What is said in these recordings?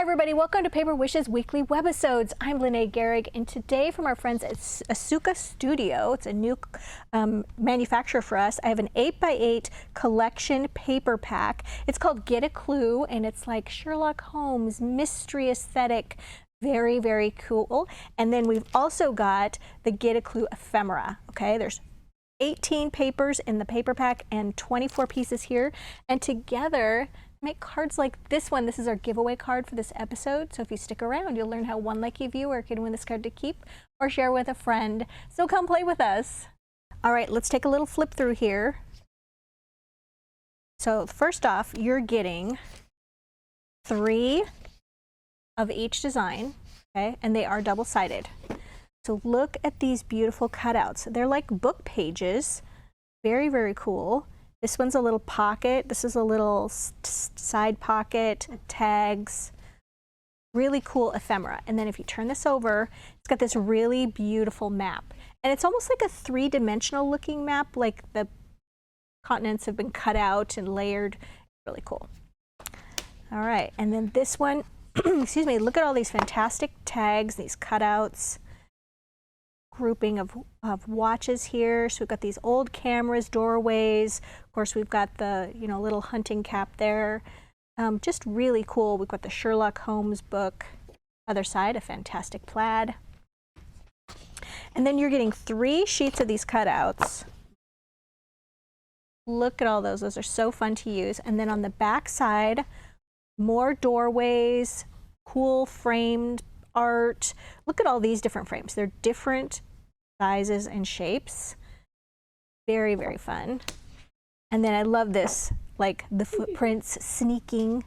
everybody, welcome to Paper Wishes weekly webisodes. I'm Lene Gehrig, and today from our friends at Asuka Studio, it's a new manufacturer for us, I have an 8x8 collection paper pack. It's called Get a Clue, and it's like Sherlock Holmes, mystery aesthetic, very, very cool. And then we've also got the Get a Clue Ephemera, okay? There's 18 papers in the paper pack and 24 pieces here, and together make cards like this one. This is our giveaway card for this episode, so if you stick around, you'll learn how one lucky viewer can win this card to keep or share with a friend. So come play with us. All right, let's take a little flip through here. So first off, you're getting 3 of each design, okay, and they are double-sided. So look at these beautiful cutouts. They're like book pages. Very, very cool. This one's a little pocket. This is a little side pocket, tags. Really cool ephemera. And then if you turn this over, it's got this really beautiful map. And it's almost like a 3-dimensional looking map, like the continents have been cut out and layered. Really cool. All right, and then this one, excuse me, look at all these fantastic tags, these cutouts. Grouping of watches here. So we've got these old cameras, doorways. Of course, we've got the little hunting cap there. Just really cool. We've got the Sherlock Holmes book. Other side, a fantastic plaid. And then you're getting 3 sheets of these cutouts. Look at all those. Those are so fun to use. And then on the back side, more doorways, cool framed art. Look at all these different frames. They're different sizes and shapes. Very, very fun. And then I love this, like the footprints sneaking.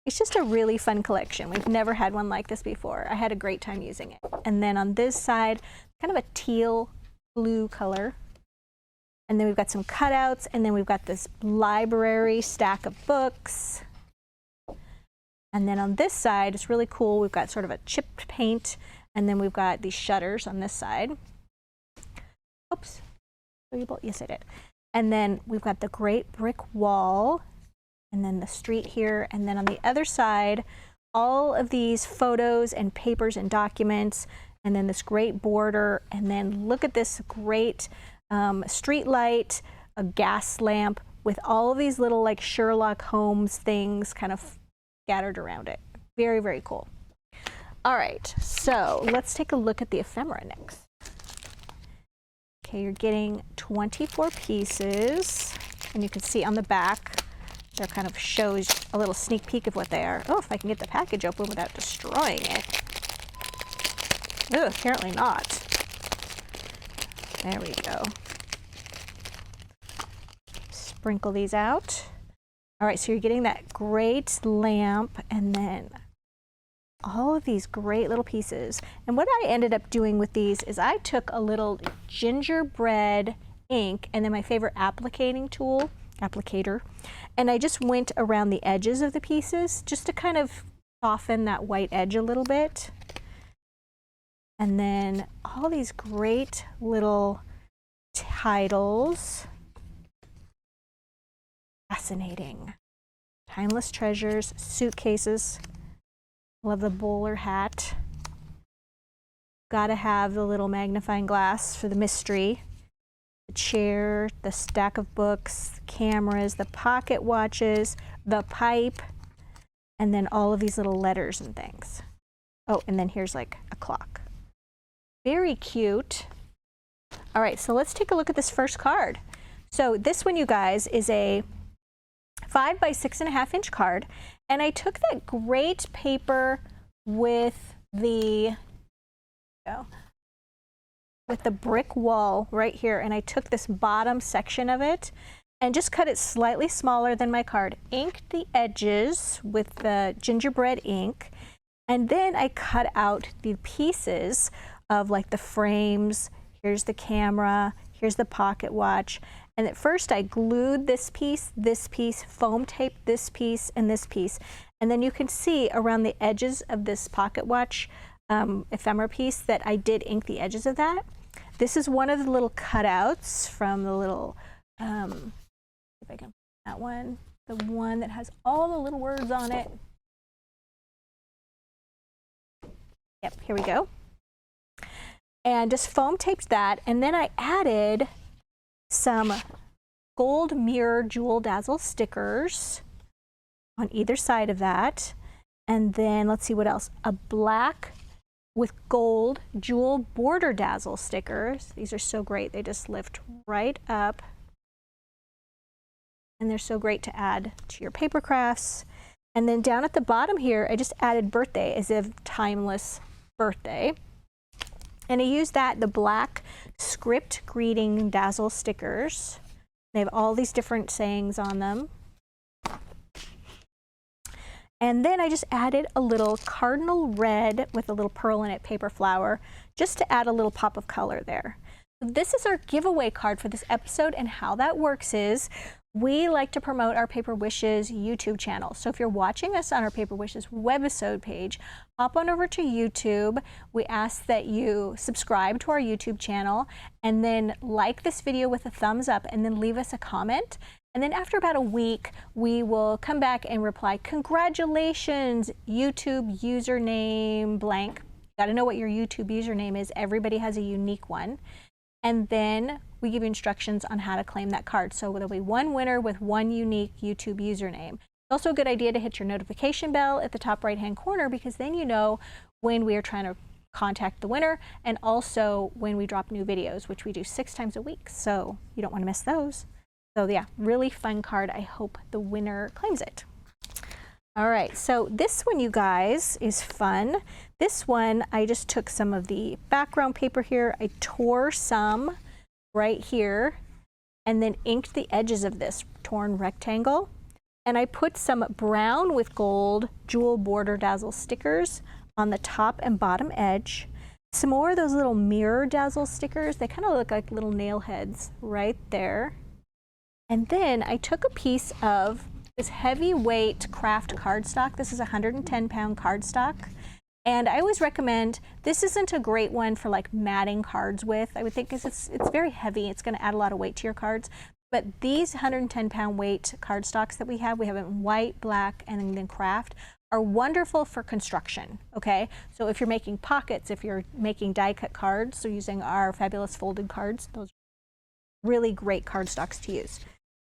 It's just a really fun collection. We've never had one like this before. I had a great time using it. And then on this side, kind of a teal blue color. And then we've got some cutouts, and then we've got this library stack of books. And then on this side, it's really cool. We've got sort of a chipped paint, and then we've got these shutters on this side. Oops. Yes, I did. And then we've got the great brick wall, and then the street here. And then on the other side, all of these photos and papers and documents, and then this great border. And then look at this great street light, a gas lamp with all of these little like Sherlock Holmes things kind of scattered around it. Very, very cool. All right, so let's take a look at the ephemera next. Okay, you're getting 24 pieces, and you can see on the back, there kind of shows a little sneak peek of what they are. Oh, if I can get the package open without destroying it. Oh, apparently not. There we go. Sprinkle these out. All right, so you're getting that great lamp, and then all of these great little pieces. And what I ended up doing with these is I took a little gingerbread ink and then my favorite applicator, and I just went around the edges of the pieces just to kind of soften that white edge a little bit. And then all these great little titles. Fascinating. Timeless treasures, suitcases. Love the bowler hat. Gotta have the little magnifying glass for the mystery. The chair, the stack of books, cameras, the pocket watches, the pipe, and then all of these little letters and things. Oh, and then here's like a clock. Very cute. All right, so let's take a look at this first card. So this one, you guys, is a 5 by 6.5 inch card, and I took that great paper with the brick wall right here, and I took this bottom section of it and just cut it slightly smaller than my card, inked the edges with the gingerbread ink, and then I cut out the pieces of like the frames. Here's the camera, here's the pocket watch. And at first I glued this piece, foam taped this piece, and this piece. And then you can see around the edges of this pocket watch ephemera piece that I did ink the edges of that. This is one of the little cutouts from the little, if I can, that one, the one that has all the little words on it. Yep, here we go. And just foam taped that, and then I added some gold mirror jewel dazzle stickers on either side of that. And then let's see what else. A black with gold jewel border dazzle stickers. These are so great. They just lift right up. And they're so great to add to your paper crafts. And then down at the bottom here, I just added birthday as if timeless birthday. And I used the black script greeting dazzle stickers. They have all these different sayings on them. And then I just added a little cardinal red with a little pearl in it paper flower, just to add a little pop of color there. This is our giveaway card for this episode, and how that works is we like to promote our Paper Wishes YouTube channel. So if you're watching us on our Paper Wishes webisode page, hop on over to YouTube. We ask that you subscribe to our YouTube channel and then like this video with a thumbs up and then leave us a comment. And then after about a week, we will come back and reply, congratulations, YouTube username blank. You gotta know what your YouTube username is. Everybody has a unique one. And then we give you instructions on how to claim that card. So there'll be one winner with one unique YouTube username. It's also a good idea to hit your notification bell at the top right-hand corner, because then you know when we are trying to contact the winner, and also when we drop new videos, which we do 6 times a week. So you don't want to miss those. So yeah, really fun card. I hope the winner claims it. All right, so this one, you guys, is fun. This one, I just took some of the background paper here. I tore some right here and then inked the edges of this torn rectangle. And I put some brown with gold jewel border dazzle stickers on the top and bottom edge. Some more of those little mirror dazzle stickers. They kind of look like little nail heads right there. And then I took a piece of this heavyweight craft cardstock. This is a 110-pound cardstock. And I always recommend, this isn't a great one for like matting cards with, I would think, because it's very heavy. It's going to add a lot of weight to your cards. But these 110-pound weight cardstocks that we have in white, black, and then craft, are wonderful for construction, okay? So if you're making pockets, if you're making die-cut cards, so using our fabulous folded cards, those are really great cardstocks to use.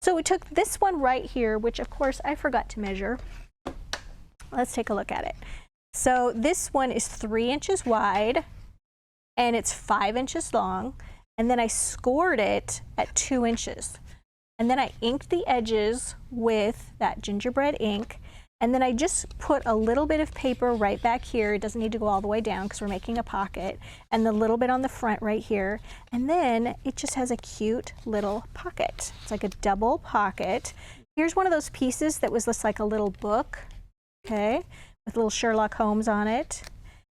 So we took this one right here, which of course I forgot to measure. Let's take a look at it. So this one is 3 inches wide and it's 5 inches long. And then I scored it at 2 inches. And then I inked the edges with that gingerbread ink. And then I just put a little bit of paper right back here. It doesn't need to go all the way down because we're making a pocket. And the little bit on the front right here. And then it just has a cute little pocket. It's like a double pocket. Here's one of those pieces that was just like a little book, okay, with little Sherlock Holmes on it.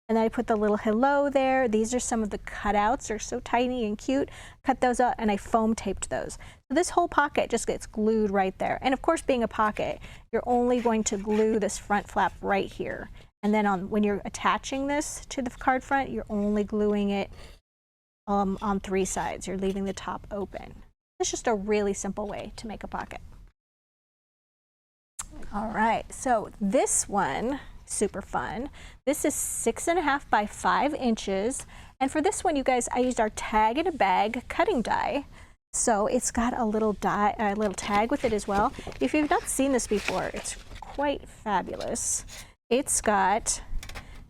And then I put the little hello there. These are some of the cutouts. They're so tiny and cute. Cut those out and I foam taped those. So this whole pocket just gets glued right there. And of course, being a pocket, you're only going to glue this front flap right here. And then when you're attaching this to the card front, you're only gluing it on 3 sides. You're leaving the top open. It's just a really simple way to make a pocket. All right, so this one, super fun. This is 6.5 by 5 inches. And for this one, you guys, I used our tag in a bag cutting die. So it's got a little tag with it as well. If you've not seen this before, it's quite fabulous. It's got,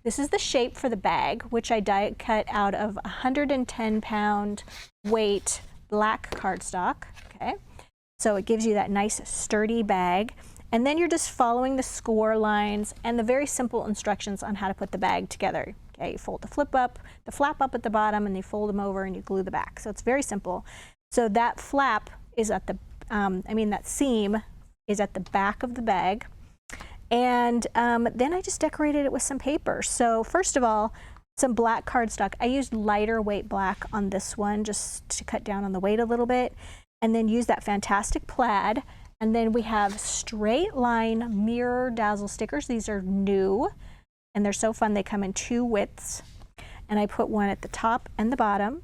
this is the shape for the bag, which I die cut out of 110-pound weight black cardstock, okay? So it gives you that nice sturdy bag. And then you're just following the score lines and the very simple instructions on how to put the bag together. Okay, you fold the flap up at the bottom, and you fold them over and you glue the back. So it's very simple. So that flap is at the, that seam is at the back of the bag. And then I just decorated it with some paper. So first of all, some black cardstock. I used lighter weight black on this one just to cut down on the weight a little bit. And then use that fantastic plaid. And then we have straight line mirror dazzle stickers. These are new and they're so fun. They come in 2 widths. And I put one at the top and the bottom.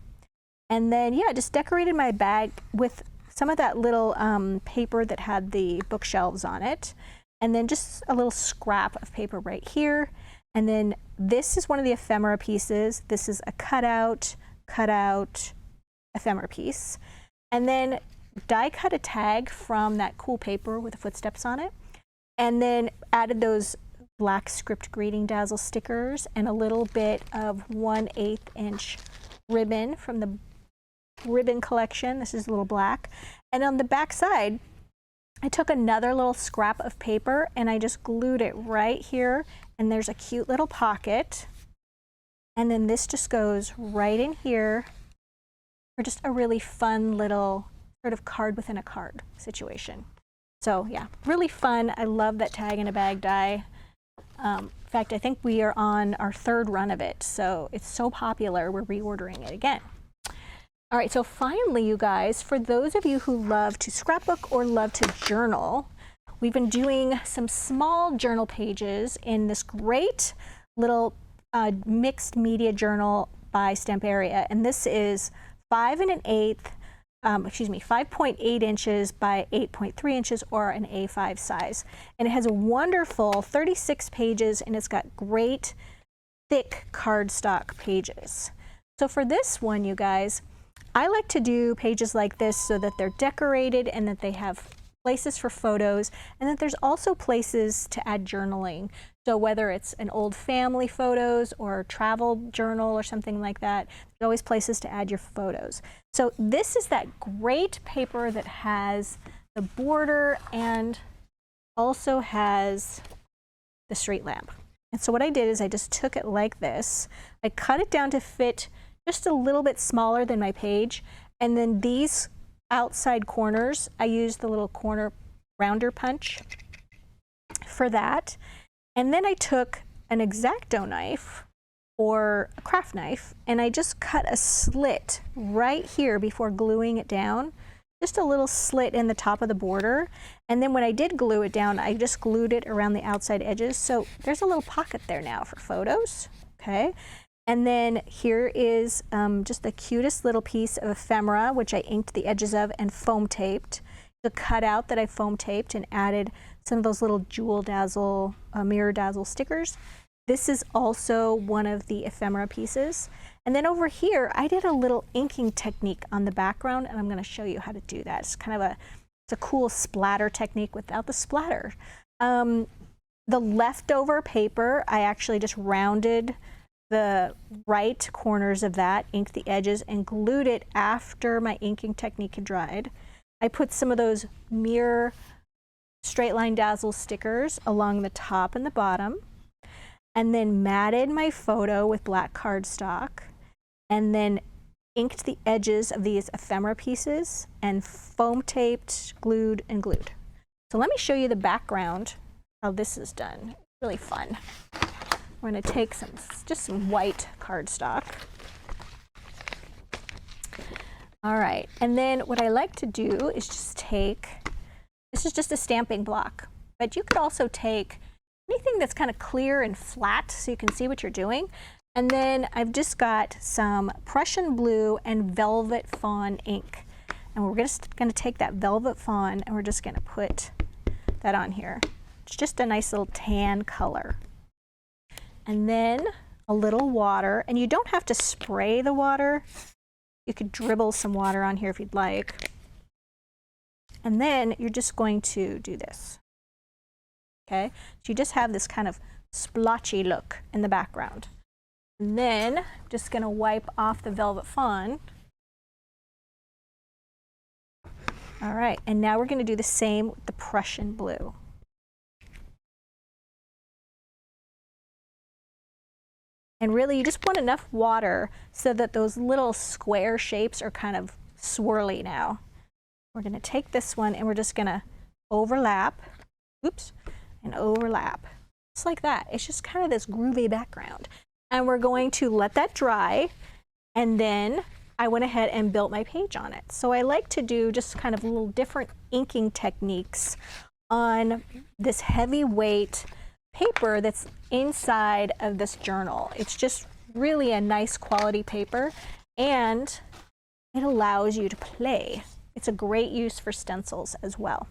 And then, yeah, just decorated my bag with some of that little paper that had the bookshelves on it. and then just a little scrap of paper right here. And then this is one of the ephemera pieces. This is a cutout ephemera piece. And then die cut a tag from that cool paper with the footsteps on it. And then added those black script greeting dazzle stickers and a little bit of 1/8 inch ribbon from the ribbon collection. This is a little black. And on the back side, I took another little scrap of paper and I just glued it right here, and there's a cute little pocket. And then this just goes right in here for just a really fun little sort of card within a card situation. So yeah, really fun. I love that tag in a bag die. In fact, I think we are on our 3rd run of it, so it's so popular, we're reordering it again. All right, so finally, you guys, for those of you who love to scrapbook or love to journal, we've been doing some small journal pages in this great little mixed media journal by Stamperia, and this is 5.8 inches by 8.3 inches, or an A5 size. And it has a wonderful 36 pages, and it's got great thick cardstock pages. So for this one, you guys, I like to do pages like this so that they're decorated and that they have places for photos, and that there's also places to add journaling. So whether it's an old family photos or travel journal or something like that, there's always places to add your photos. So this is that great paper that has the border and also has the street lamp. And so what I did is I just took it like this. I cut it down to fit just a little bit smaller than my page. And then these outside corners, I used the little corner rounder punch for that. And then I took an X-Acto knife or a craft knife, and I just cut a slit right here before gluing it down, just a little slit in the top of the border. And then when I did glue it down, I just glued it around the outside edges. So there's a little pocket there now for photos, okay? And then here is just the cutest little piece of ephemera, which I inked the edges of and foam taped. The cutout that I foam taped and added some of those little jewel dazzle, mirror dazzle stickers. This is also one of the ephemera pieces. And then over here, I did a little inking technique on the background, and I'm going to show you how to do that. It's kind of it's a cool splatter technique without the splatter. The leftover paper, I actually just rounded the right corners of that, inked the edges, and glued it after my inking technique had dried. I put some of those mirror straight line dazzle stickers along the top and the bottom, and then matted my photo with black cardstock, and then inked the edges of these ephemera pieces and foam taped, glued, and glued. So let me show you the background, how this is done. It's really fun. We're going to take just some white cardstock. All right, and then what I like to do is just take, this is just a stamping block, but you could also take anything that's kind of clear and flat so you can see what you're doing. And then I've just got some Prussian blue and velvet fawn ink. And we're just going to take that velvet fawn and we're just going to put that on here. It's just a nice little tan color. And then a little water, and you don't have to spray the water. You could dribble some water on here if you'd like. And then you're just going to do this. Okay, so you just have this kind of splotchy look in the background. And then I'm just going to wipe off the velvet fawn. All right, and now we're going to do the same with the Prussian blue. And really, you just want enough water so that those little square shapes are kind of swirly now. We're going to take this one and we're just going to overlap, oops, and overlap. Just like that. It's just kind of this groovy background. And we're going to let that dry, and then I went ahead and built my page on it. So I like to do just kind of little different inking techniques on this heavyweight paper that's inside of this journal. It's just really a nice quality paper, and it allows you to play. It's a great use for stencils as well.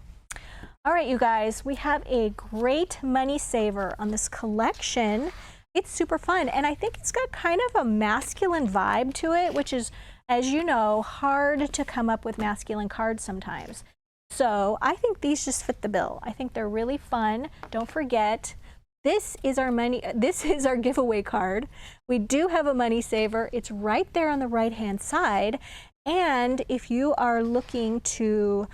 All right, you guys, we have a great money saver on this collection. It's super fun, and I think it's got kind of a masculine vibe to it, which is, as you know, hard to come up with masculine cards sometimes. So I think these just fit the bill. I think they're really fun. Don't forget, this is our giveaway card. We do have a money saver. It's right there on the right-hand side. And if you are looking to,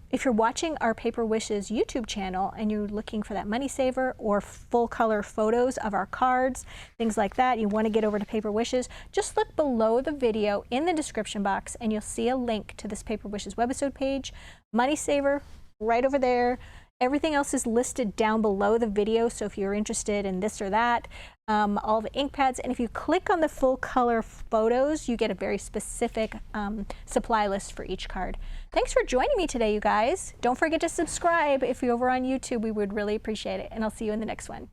if you're watching our Paper Wishes YouTube channel and you're looking for that money saver or full color photos of our cards, things like that, you want to get over to Paper Wishes, just look below the video in the description box and you'll see a link to this Paper Wishes webisode page. Money saver right over there. Everything else is listed down below the video, so if you're interested in this or that, all the ink pads, and if you click on the full color photos, you get a very specific supply list for each card. Thanks for joining me today, you guys. Don't forget to subscribe if you're over on YouTube. We would really appreciate it, and I'll see you in the next one.